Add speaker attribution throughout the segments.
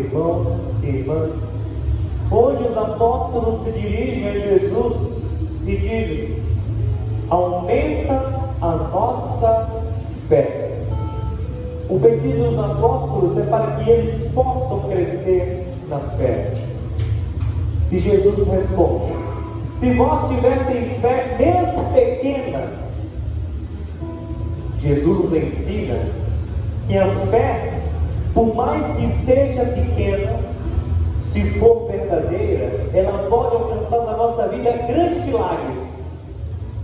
Speaker 1: irmãos e irmãs, hoje os apóstolos se dirigem a Jesus e dizem: aumenta a nossa fé. O pedido dos apóstolos é para que eles possam crescer na fé. E Jesus responde: se vós tivesseis fé, mesmo pequena. Jesus nos ensina que a fé, por mais que seja pequena, se for verdadeira, ela pode alcançar na nossa vida grandes milagres.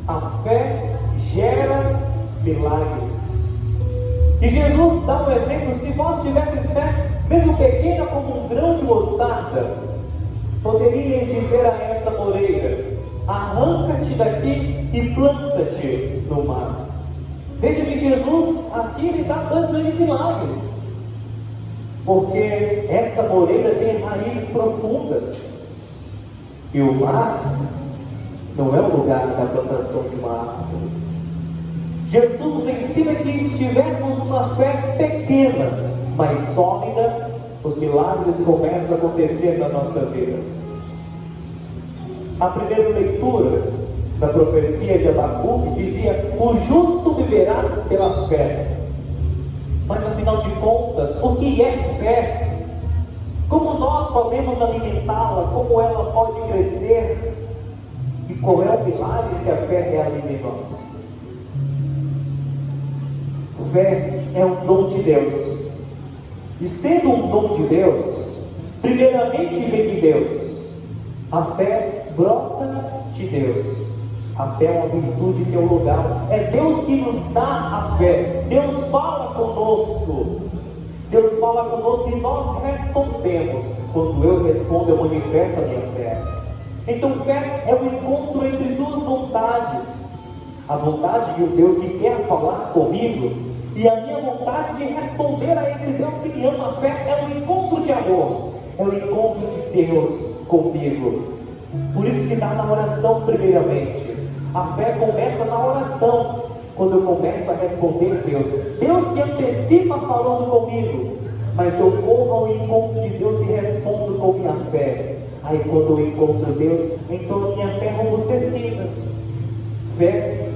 Speaker 1: A fé gera milagres. E Jesus dá um exemplo: se vós tivesseis fé, mesmo pequena como um grão de mostarda, poderias dizer a esta moreira: arranca-te daqui e planta-te no mar. Veja que Jesus aqui lhe dá dois grandes milagres, porque esta moreira tem raízes profundas, e o mar não é o lugar da plantação de uma árvore. Jesus nos ensina que se tivermos uma fé pequena, mas sólida, os milagres começam a acontecer na nossa vida. A primeira leitura da profecia de Abacuque dizia: o justo viverá pela fé. Mas afinal de contas, o que é fé? Como nós podemos alimentá-la? Como ela pode crescer? E qual é o milagre que a fé realiza em nós? Fé é um dom de Deus. E sendo um dom de Deus, primeiramente vem de Deus. A fé brota de Deus. A fé é uma virtude teologal. É Deus que nos dá a fé. Deus fala conosco. Deus fala conosco e nós respondemos. Quando eu respondo, eu manifesto a minha fé. Então fé é o encontro entre duas vontades. A vontade de um Deus que quer falar comigo e a minha vontade de responder a esse Deus que me ama. A fé é um encontro de amor. É o encontro de Deus comigo. Por isso se dá na oração primeiramente. A fé começa na oração, quando eu começo a responder a Deus. Deus se antecipa falando comigo, mas eu corro ao encontro de Deus e respondo com minha fé. Aí quando eu encontro Deus, então a minha fé é robustecida. Fé,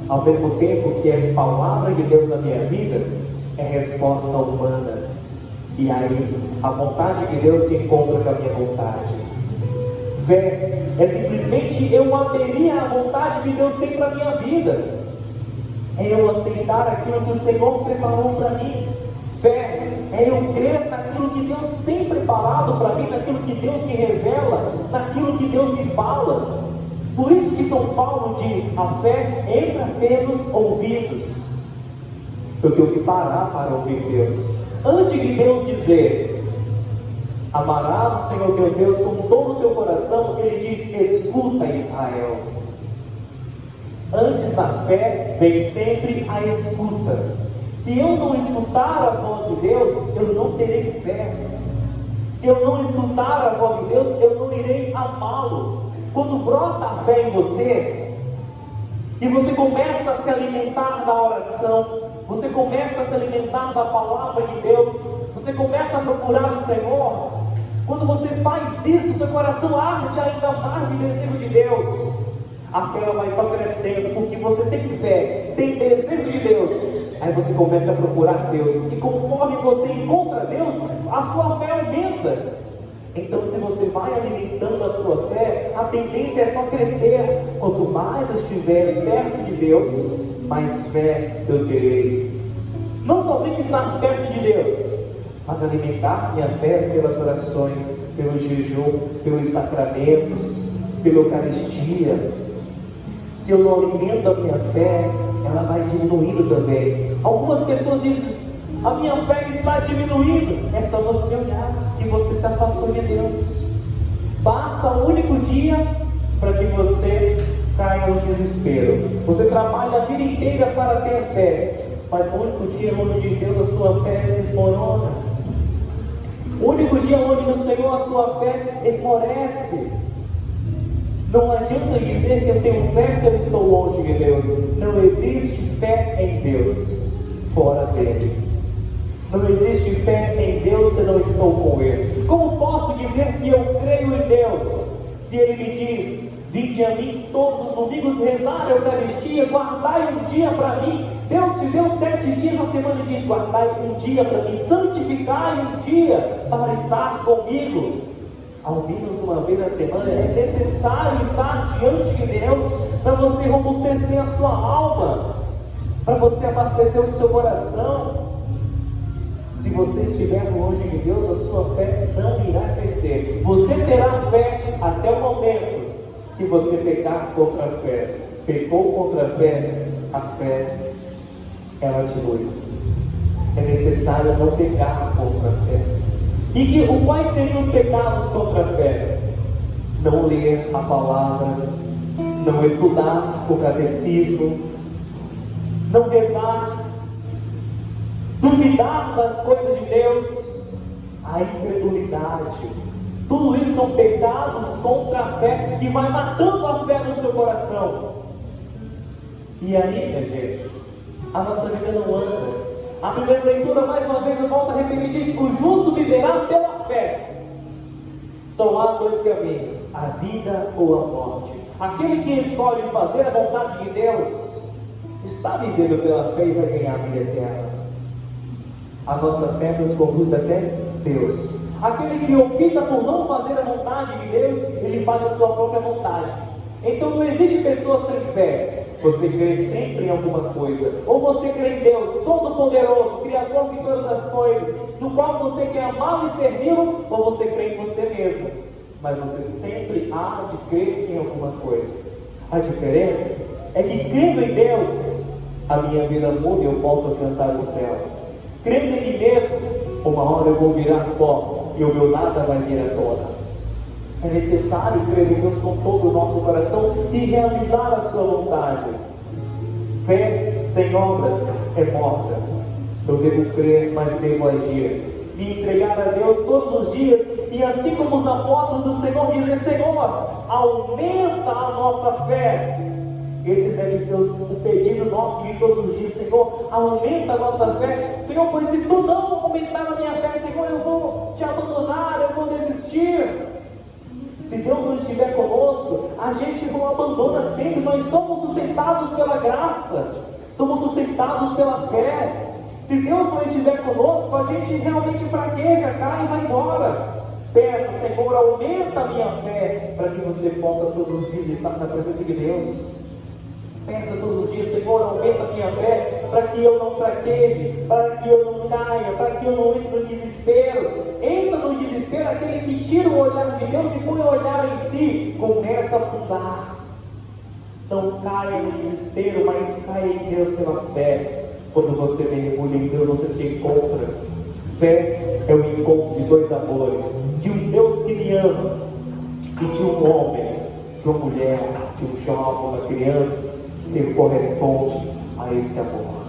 Speaker 1: ao mesmo tempo que é palavra de Deus na minha vida, é resposta humana. E aí a vontade de Deus se encontra com a minha vontade. Fé é simplesmente eu aderir à vontade que Deus tem para a minha vida. É eu aceitar aquilo que o Senhor preparou para mim. Fé é eu crer naquilo que Deus tem preparado para mim, naquilo que Deus me revela, naquilo que Deus me fala. Por isso que São Paulo diz: a fé entra pelos ouvidos. Eu tenho que parar para ouvir Deus. Antes de Deus dizer: amarás o Senhor teu Deus com todo o teu coração, Ele diz: escuta, Israel. Antes da fé vem sempre a escuta. Se eu não escutar a voz de Deus, eu não terei fé. Se eu não escutar a voz de Deus, eu não irei amá-lo. Quando brota a fé em você, e você começa a se alimentar da oração, você começa a se alimentar da palavra de Deus, você começa a procurar o Senhor. Quando você faz isso, seu coração arde ainda mais de desejo de Deus. A fé vai só crescendo, porque você tem fé, tem desejo de Deus. Aí você começa a procurar Deus, e conforme você encontra Deus, a sua fé aumenta. Então, se você vai alimentando a sua fé, a tendência é só crescer. Quanto mais eu estiver perto de Deus, mais fé eu terei. Não somente estar perto de Deus, mas alimentar minha fé pelas orações, pelo jejum, pelos sacramentos, pela Eucaristia. Se eu não alimento a minha fé, ela vai diminuindo também. Algumas pessoas dizem: a minha fé está diminuindo. É só você olhar que você se afastou de Deus. Basta um único dia para que você caia no desespero. Você trabalha a vida inteira para ter fé, mas no único dia longe de Deus a sua fé desmorona. O único dia longe do Senhor a sua fé esmorece. Não adianta dizer que eu tenho fé se eu estou longe de Deus. Não existe fé em Deus fora dele. Não existe fé em Deus se eu não estou com Ele. que eu creio em Deus. Se Ele me diz: vinde a mim todos os domingos rezar a Eucaristia, guardai um dia para mim. Deus te deu 7 dias na semana e diz: guardai um dia para mim, santificai um dia para estar comigo. Ao menos uma vez na semana é necessário estar diante de Deus para você robustecer a sua alma, para você abastecer o seu coração. Se você estiver longe de Deus, a sua fé não irá crescer. Você terá fé até o momento que você pecar contra a fé. Pecou contra a fé ela diminui. É necessário não pecar contra a fé. E quais seriam os pecados contra a fé? Não ler a palavra, não estudar o catecismo, não rezar, duvidar das coisas de Deus, a incredulidade. Tudo isso são pecados contra a fé que vai matando a fé no seu coração. E aí, minha gente, a nossa vida não anda. A primeira leitura, mais uma vez, eu volto a repetir, diz: o justo viverá pela fé. Só há 2 caminhos: a vida ou a morte. Aquele que escolhe fazer a vontade de Deus está vivendo pela fé e vai ganhar a vida eterna. A nossa fé nos conduz até Deus. Aquele que opta por não fazer a vontade de Deus, ele faz a sua própria vontade. Então não existe pessoa sem fé. Você crê sempre em alguma coisa. Ou você crê em Deus Todo-Poderoso, Criador de todas as coisas, no qual você quer amá-lo e servi-lo, ou você crê em você mesmo. Mas você sempre há de crer em alguma coisa. A diferença é que, crendo em Deus, a minha vida muda e eu posso alcançar o céu. Crendo em mim mesmo, uma hora eu vou virar pó e o meu nada vai vir à tona. É necessário crer em Deus com todo o nosso coração e realizar a sua vontade. Fé sem obras é morta. Eu devo crer, mas devo agir. Me entregar a Deus todos os dias, e assim como os apóstolos do Senhor dizem: Senhor, aumenta a nossa fé. Esse deve ser o pedido nosso de todos os dias: Senhor, aumenta a nossa fé. Senhor, pois se tu não aumentar a minha fé, Senhor, eu vou te abandonar, eu vou desistir. Se Deus não estiver conosco, a gente não abandona sempre. Nós somos sustentados pela graça, somos sustentados pela fé. Se Deus não estiver conosco, a gente realmente fraqueja, cai e vai embora. Peça: Senhor, aumenta a minha fé, para que você possa todos os dias estar na presença de Deus. Peça todos os dias: Senhor, aumenta a minha fé, para que eu não fraqueje, para que eu não caia, para que eu não entre no desespero. Entra no desespero aquele que tira o olhar de Deus e põe o olhar em si, começa a afundar. Não caia no desespero, mas caia em Deus pela fé. Quando você mergulha em Deus, você se encontra. Fé é o encontro de 2 amores: de um Deus que me ama e de um homem, de uma mulher, de um jovem, uma criança que corresponde a esse amor.